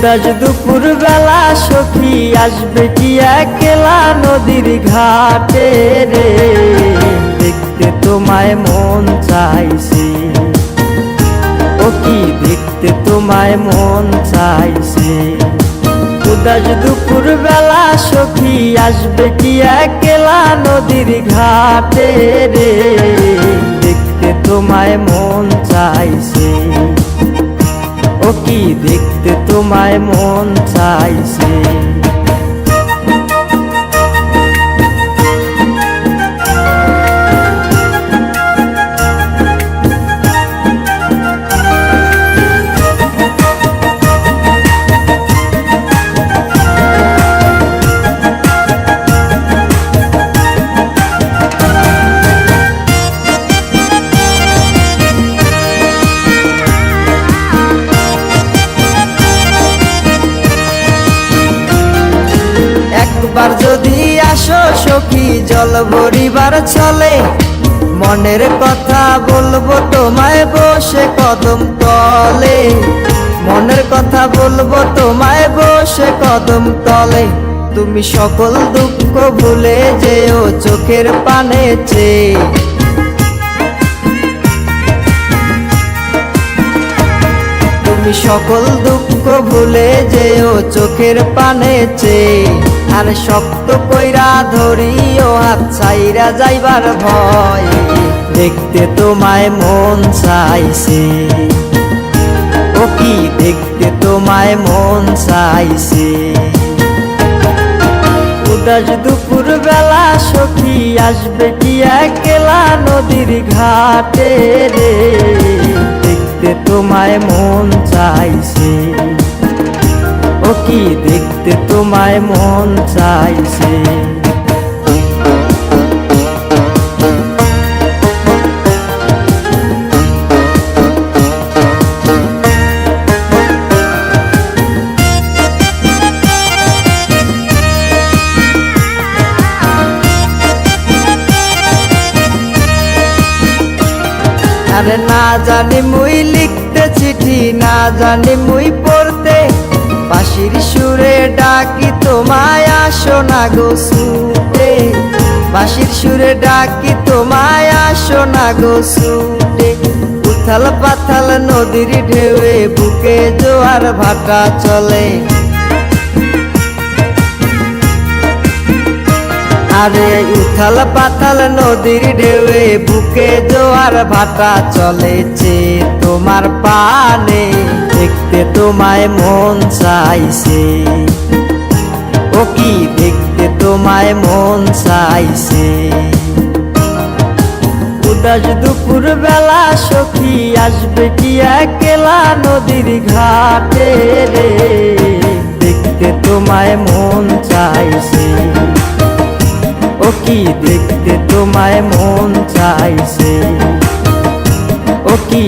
উদাস দুপুর বেলা সখী আসবে কি একলা নদীর ঘাটে রে, দেখতে তোমায় মন চাইছে। ও কি দেখতে তোমায় মন চাইছে। উদাস দুপুর বেলা সখী আসবে কি একলা নদীর ঘাটে রে, দেখতে তোমায় মন চাইছে। ও কি দেখতে তোমায় মন চাইছে। একবার যদি আসো সখী জল ভরিবার চলে, মনের কথা বলবো তোমায় বসে কদম তলে। মনের কথা বলবো তোমায় বসে কদম তলে। তুমি সকল দুঃখ ভুলে যেও চোখের পানে চেয়ে। তুমি সকল দুঃখ ভুলে যেও চোখের পানে চেয়ে। আর শক্ত কইরা ধরিও হাত ছাইরা যাইবার ভয়, দেখতে তোমায় মন চাইছে। ও কি দেখতে তোমায় মন চাইছে। উদাস দুপুর বেলা সখী আসবে কি একলা নদীর ঘাটে রে, দেখতে তোমায় মন চাইছে। ও কি দেখতে তোমায় মন চাইছে। আরে না জানি মুই লিখতে চিঠি, না জানি মুই পড়তে, বাঁশির সুরে ডাকি তোমায় আসো না গো ছুটে। বাঁশির সুরে ডাকি তোমায় আসো না গো ছুটে। উথাল পাথাল নদীর ঢেউয়ে বুকে জোয়ার ভাটা চলে। আরে উথাল পাথাল নদীর ঢেউয়ে বুকে জোয়ার ভাটা চলেছে তোমার পানে, দেখতে তোমায় মন চাইছে। ও কি দেখতে তোমায় মন চাইছে। উদাস দুপুর বেলা সখী আসবে কি একলা নদীর ঘাটে রে, দেখতে তোমায় মন চাইছে। ও কি দেখতে তোমায় মন চাইছে। ও কি